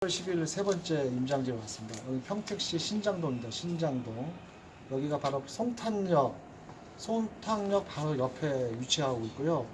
10월 10일 세 번째 임장지에 왔습니다. 여기 평택시 신장동입니다. 신장동. 여기가 바로 송탄역 바로 옆에 위치하고 있고요.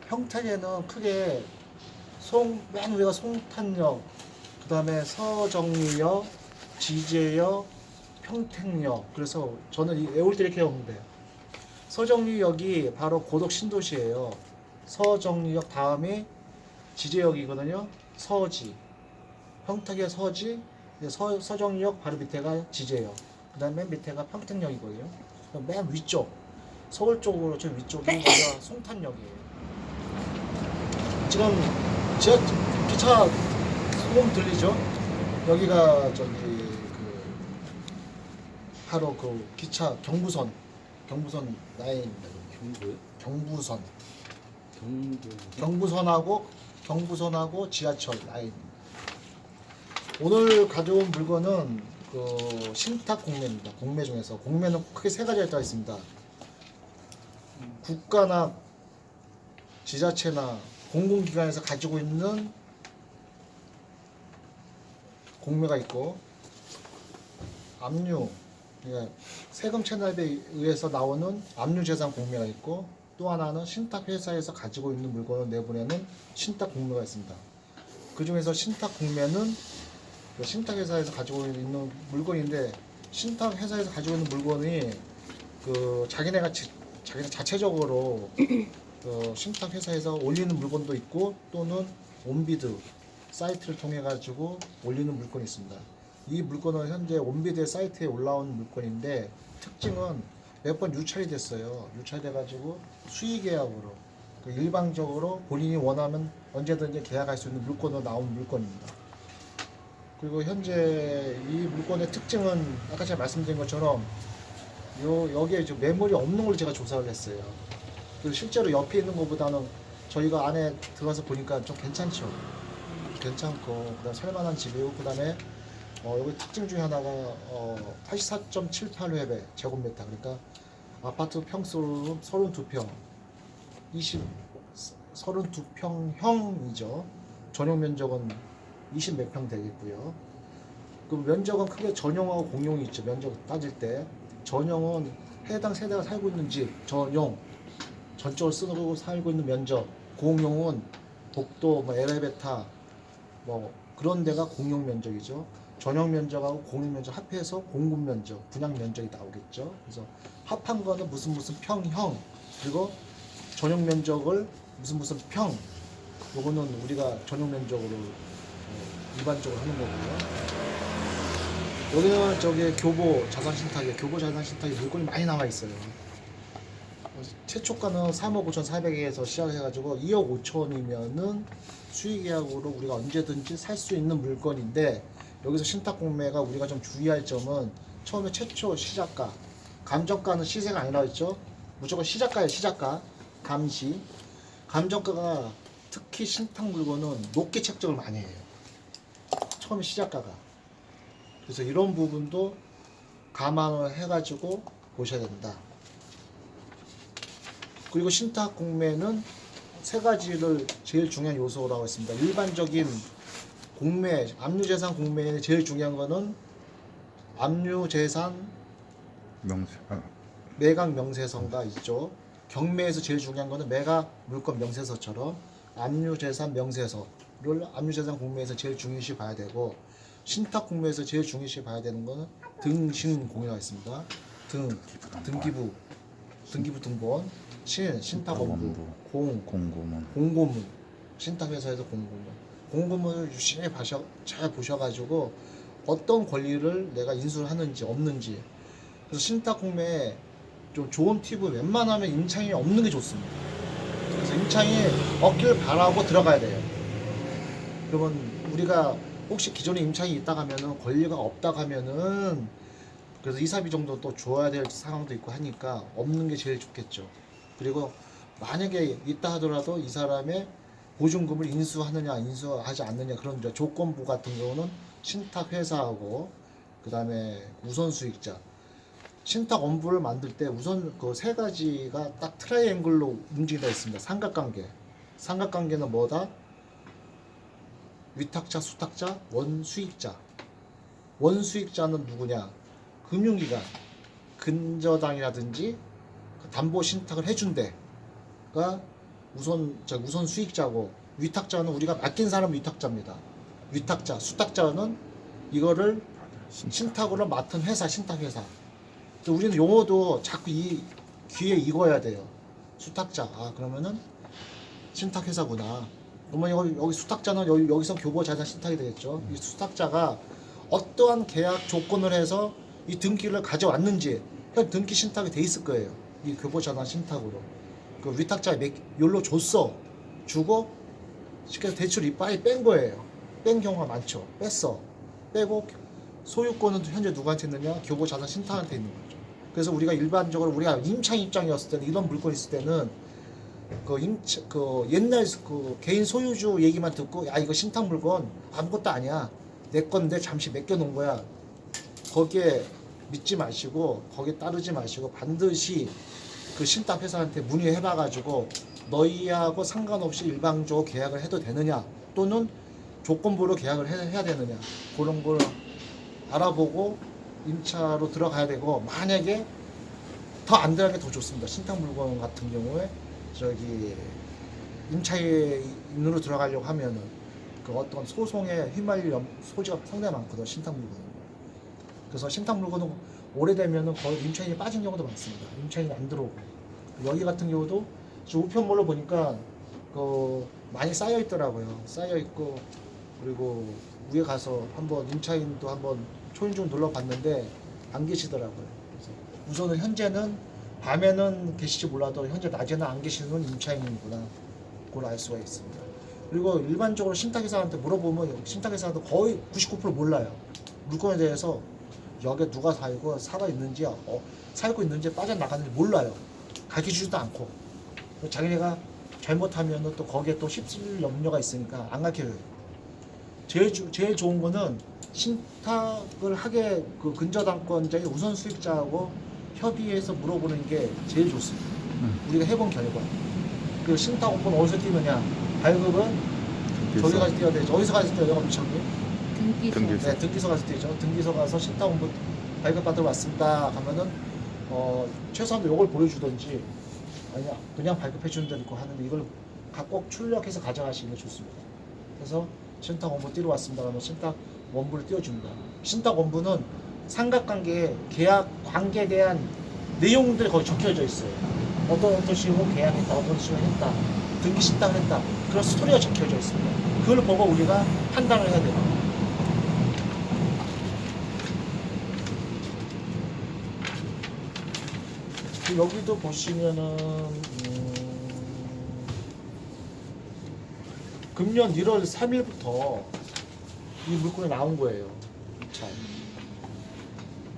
평택에는 크게 맨 위가 송탄역, 그 다음에 서정리역, 지제역, 평택역. 그래서 저는 외울 때 이렇게 오면 돼요. 서정리역이 바로 고덕 신도시예요. 서정리역 다음이 지제역이거든요. 서지. 평택의 서지, 서정리역 바로 밑에가 지제역, 그 다음에 밑에가 평택역이고요. 맨 위쪽, 서울 쪽으로 저 위쪽이 송탄역이에요. 지금 기차 소음 들리죠? 여기가 바로 그 기차 경부선 라인입니다. 경부선. 경부선하고 지하철 라인. 오늘 가져온 물건은 그 신탁 공매입니다. 공매 중에서 공매는 크게 세 가지가 들어 있습니다. 국가나 지자체나 공공기관에서 가지고 있는 공매가 있고, 압류, 그러니까 세금 체납에 의해서 나오는 압류재산 공매가 있고, 또 하나는 신탁 회사에서 가지고 있는 물건을 내보내는 신탁 공매가 있습니다. 그 중에서 신탁 공매는 신탁 회사에서 가지고 있는 물건인데, 신탁 회사에서 가지고 있는 물건이 그 자기네 자체적으로 신탁 회사에서 올리는 물건도 있고, 또는 온비드 사이트를 통해 가지고 올리는 물건이 있습니다. 이 물건은 현재 온비드 사이트에 올라온 물건인데, 특징은 몇 번 유찰이 됐어요. 유찰돼 가지고 수의 계약으로 일방적으로 본인이 원하면 언제든지 계약할 수 있는 물건으로 나온 물건입니다. 그리고 현재 이 물건의 특징은 아까 제가 말씀드린 것처럼 여기에 매물이 없는 걸로 제가 조사를 했어요. 그리고 실제로 옆에 있는 것보다는 저희가 안에 들어가서 보니까 좀 괜찮죠. 괜찮고, 그다음 살만한 집이고, 그다음에 여기 특징 중에 하나가 84.78회배 제곱미터, 그러니까 아파트 평수 32평, 32평형이죠. 전용 면적은 20 몇 평 되겠고요. 그 면적은 크게 전용하고 공용이 있죠. 면적 따질 때 전용은 해당 세대가 살고 있는 집 전용적으로 쓰고 살고 있는 면적, 공용은 복도, 엘리베이터 그런 데가 공용 면적이죠. 전용 면적하고 공용 면적 합해서 공급 면적, 분양 면적이 나오겠죠. 그래서 합한 거는 무슨 평형, 그리고 전용 면적을 무슨 평, 요거는 우리가 전용 면적으로 일반적으로 하는 거고요. 여기는 교보 자산신탁에 물건이 많이 나와 있어요. 최초가는 3억 5,400에서 시작해가지고 2억 5천이면은 수의계약으로 우리가 언제든지 살 수 있는 물건인데, 여기서 신탁공매가 우리가 좀 주의할 점은 처음에 최초 시작가, 감정가는 시세가 아니라 했죠. 무조건 시작가예요. 시작가, 감시. 감정가가 특히 신탁 물건은 높게 책정을 많이 해요. 처음에 시작가가. 그래서 이런 부분도 감안을 해가지고 보셔야 된다. 그리고 신탁 공매는 세 가지를 제일 중요한 요소라고 했습니다. 일반적인 공매, 압류재산 공매에 제일 중요한 거는 압류재산 매각 명세서가 있죠. 경매에서 제일 중요한 거는 매각 물건 명세서처럼 압류재산 명세서를 압류재산 공매에서 제일 중요시 봐야 되고, 신탁 공매에서 제일 중요시 봐야 되는 거는 등신 공여가 있습니다. 등기부 등본, 신탁 원부, 공고문, 신탁 회사에서 공고문을 유심히 잘 보셔가지고 어떤 권리를 내가 인수를 하는지 없는지. 그래서 신탁 공매에 좀 좋은 팁은 웬만하면 임차인이 없는 게 좋습니다. 그래서 임차인이 없길 바라고 들어가야 돼요. 그러면 우리가 혹시 기존에 임차인이 있다 가면은 권리가 없다 가면은 그래서 이사비 정도 또 줘야 될 상황도 있고 하니까 없는 게 제일 좋겠죠. 그리고 만약에 있다 하더라도 이 사람의 보증금을 인수하느냐 인수하지 않느냐, 그런 조건부 같은 경우는 신탁 회사하고 그 다음에 우선 수익자, 신탁 원부를 만들 때 우선 그 세 가지가 딱 트라이앵글로 움직이다 있습니다. 삼각관계는 뭐다? 위탁자, 수탁자, 원수익자. 원수익자는 누구냐? 금융기관, 근저당이라든지 담보 신탁을 해준 데가 우선 수익자고, 위탁자는 우리가 맡긴 사람 위탁자입니다. 위탁자, 수탁자는 이거를 신탁으로 맡은 회사, 신탁회사. 우리는 용어도 자꾸 이 귀에 익어야 돼요. 수탁자, 그러면은 신탁회사구나. 그러면 여기 수탁자는 여기서 교보자산 신탁이 되겠죠. 이 수탁자가 어떠한 계약 조건을 해서 이 등기를 가져왔는지 현 등기 신탁이 돼 있을 거예요. 이 교보자산 신탁으로. 그 위탁자에 요로 줬어. 주고 쉽게 대출 이빨이 뺀 거예요. 뺀 경우가 많죠. 뺐어. 빼고 소유권은 현재 누구한테 있느냐? 교보자산 신탁한테 있는 거죠. 그래서 우리가 일반적으로 우리가 임차 입장이었을 때는 이런 물건이 있을 때는 그 옛날 그 개인 소유주 얘기만 듣고 야 이거 신탁 물건 아무것도 아니야. 내 건데 잠시 맡겨놓은 거야. 거기에 믿지 마시고 거기에 따르지 마시고 반드시 그 신탁 회사한테 문의해봐가지고 너희하고 상관없이 일방적으로 계약을 해도 되느냐 또는 조건부로 계약을 해야 되느냐 그런 걸 알아보고 임차로 들어가야 되고 만약에 더 안 들어가는 게 더 좋습니다. 신탁 물건 같은 경우에 저기 임차인으로 들어가려고 하면은 그 어떤 소송에 휘말릴 소지가 상당히 많거든 신탁 물건은. 그래서 신탁 물건은 오래되면은 거의 임차인이 빠진 경우도 많습니다. 임차인이 안 들어오고 여기 같은 경우도 우편물로 보니까 그 많이 쌓여 있더라고요. 쌓여 있고 그리고 위에 가서 한번 임차인도 한번 초인종 눌러봤는데 안 계시더라고요. 그래서 우선은 현재는 밤에는 계실지 몰라도 현재 낮에는 안 계시는 임차인이구나 그걸 알 수가 있습니다. 그리고 일반적으로 신탁회사한테 물어보면 신탁회사도 거의 99% 몰라요. 물건에 대해서 여기에 누가 살아있는지 살고 있는지 빠져나가는지 몰라요. 가르쳐주지도 않고 자기네가 잘못하면 또 거기에 또 휩쓸릴 염려가 있으니까 안 가르쳐줘요. 제일 좋은 거는 신탁을 하게 그 근저당권자의 우선 수익자하고 협의해서 물어보는 게 제일 좋습니다. 우리가 해본 결과 그 신탁 오픈 어디서 뛰느냐 발급은 저기 가서 뛰어야 되죠. 어디서 가서 뛰어요? 엄청님? 등기소. 네, 등기소 가서 뛰죠. 등기소 가서 신탁 오픈 발급 받으러 왔습니다 하면은 최소한 요걸 보여주든지 아니야 그냥 발급해 주는 데도 있고 하는데 이걸 꼭 출력해서 가져가시는 게 좋습니다. 그래서 신탁 원부 띄러 왔습니다 하면 신탁 원부를 띄워줍니다. 신탁 원부는 삼각관계 계약 관계에 대한 내용들이 거기 적혀져 있어요. 어떤 식으로 계약했다, 어떤 식으로 했다, 등기 신탁을 했다 그런 스토리가 적혀져 있습니다. 그걸 보고 우리가 판단을 해야 돼요. 여기도 보시면은 금년 1월 3일부터 이 물건이 나온 거예요. 자,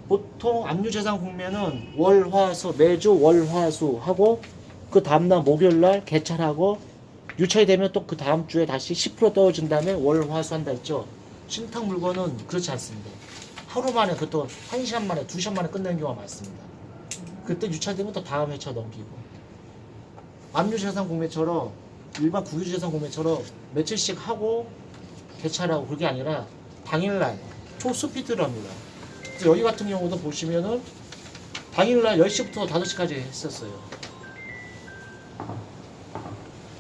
보통 압류재산 공매는 월화수 매주 월화수 하고 그 다음날 목요일날 개찰하고 유찰이 되면 또 그 다음 주에 다시 10% 떨어진 다음에 월화수 한다 했죠. 신탁 물건은 그렇지 않습니다. 하루 만에 그것도 1시간 만에 2시간 만에 끝내는 경우가 많습니다. 그때 유찰되면 또 다음 회차 넘기고 압류재산 공매처럼 일반 국유재산 공매처럼 며칠씩 하고 개찰하고 그게 아니라 당일날 초스피드를 합니다. 그래서 여기 같은 경우도 보시면은 당일날 10시부터 5시까지 했었어요.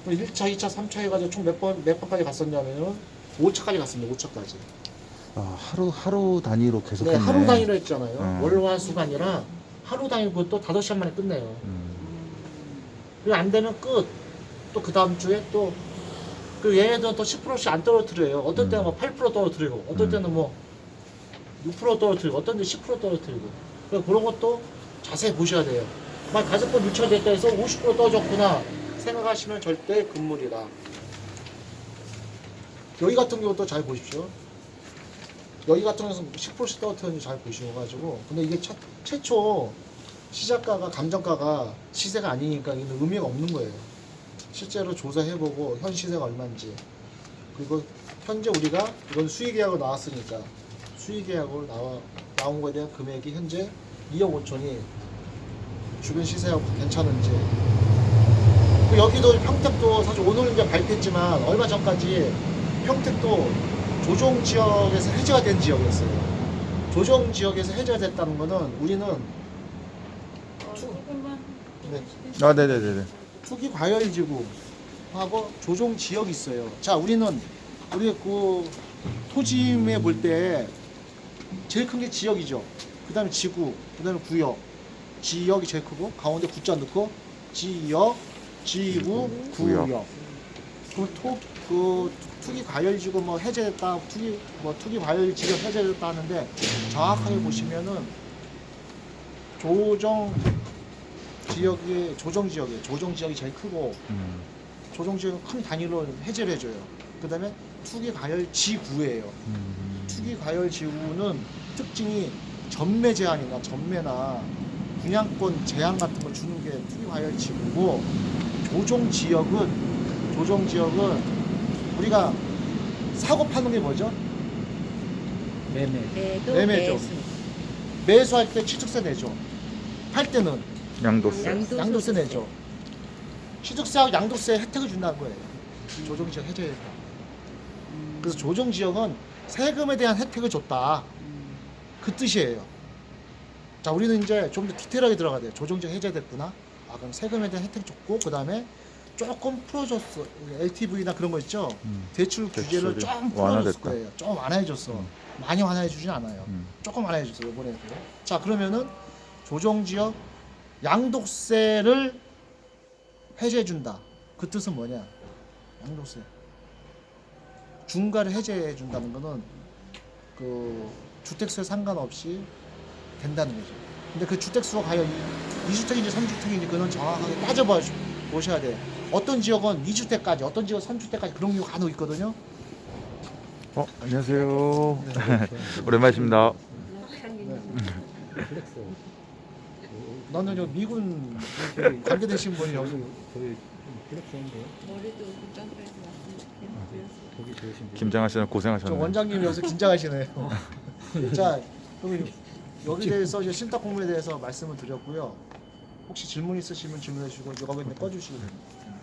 1차, 2차, 3차 해가지고 총 몇 번까지 갔었냐면은 5차까지 갔습니다. 5차까지. 하루 단위로 계속 네, 했네. 하루 단위로 했잖아요. 월화수가 아니라 하루 단위고 또 5시간 만에 끝내요. 그리고 안 되면 끝. 또 그 다음 주에 또 그 얘네들은 또 10%씩 안 떨어뜨려요. 어떤 때는 뭐 8% 떨어뜨리고, 어떤 때는 뭐 6% 떨어뜨리고, 어떤 때 10% 떨어뜨리고. 그러니까 그런 것도 자세히 보셔야 돼요. 만 5번 유찰됐다 해서 50% 떨어졌구나 생각하시면 절대 금물이다. 여기 같은 경우도 잘 보십시오. 여기 같은 경우는 10%씩 떨어뜨렸는지 잘 보셔가지고. 근데 이게 최초 시작가가 감정가가 시세가 아니니까 이는 의미가 없는 거예요. 실제로 조사해보고 현 시세가 얼마인지 그리고 현재 우리가 이건 수의계약으로 나왔으니까 수의계약으로 나온 거에 대한 금액이 현재 2억 5천이 주변 시세하고 괜찮은지 여기도 평택도 사실 오늘 이제 발표했지만 얼마 전까지 평택도 조정 지역에서 해제가 된 지역이었어요. 조정 지역에서 해제가 됐다는 거는 우리는 네, 아, 네네네네. 투기 과열지구하고 조정 지역이 있어요. 자, 우리 그 토지임에 볼 때 제일 큰 게 지역이죠. 그다음에 지구, 그다음에 구역. 지역이 제일 크고 가운데 구자 넣고 지역, 지구, 구역. 그 투기 과열지구 뭐 해제됐다, 투기 과열 지역 해제됐다 하는데 정확하게 보시면은 조정 지역이 제일 크고 조정 지역은 큰 단위로 해제를 해줘요. 그다음에 투기 과열 지구예요. 투기 과열 지구는 특징이 전매나 분양권 제한 같은 걸 주는 게 투기 과열 지구고 조정 지역은 우리가 사고 파는 게 뭐죠? 매매죠. 매수할 때 취득세 내죠. 팔 때는 양도세 내죠. 취득세하고 양도세 혜택을 준다는 거예요. 조정지역 해제했다. 그래서 조정지역은 세금에 대한 혜택을 줬다. 그 뜻이에요. 자, 우리는 이제 좀 더 디테일하게 들어가야 돼요. 조정지역 해제됐구나. 아, 그럼 세금에 대한 혜택 줬고, 그 다음에 조금 풀어줬어. LTV나 그런 거 있죠. 대출 규제를 좀 풀어줬을 완화됐다. 거예요. 좀 완화해줬어. 많이 완화해주진 않아요. 조금 완화해줬어. 이번에도. 자, 그러면은 조정지역 양도세를 해제해준다. 그 뜻은 뭐냐? 양도세. 중과를 해제해준다는 거는 그 주택수에 상관없이 된다는 거죠. 근데 그 주택수가 과연 2주택인지 3주택인지 그건 정확하게 따져보셔야 돼요. 어떤 지역은 2주택까지, 어떤 지역은 3주택까지 그런 경우가 간혹 있거든요. 안녕하세요. 오랜만이십니다. 너는 저 미군 그 관계되신 분이 여기 머리도 국장까지 왔으니까 김장하 씨는 저 고생하셨네요. 원장님이 여기서 긴장하시네요. 자, 그럼 여기 대해서 이제 신탁 공모에 대해서 말씀을 드렸고요. 혹시 질문 있으시면 질문해 주시고 여기 있는 꺼주시면 됩니다.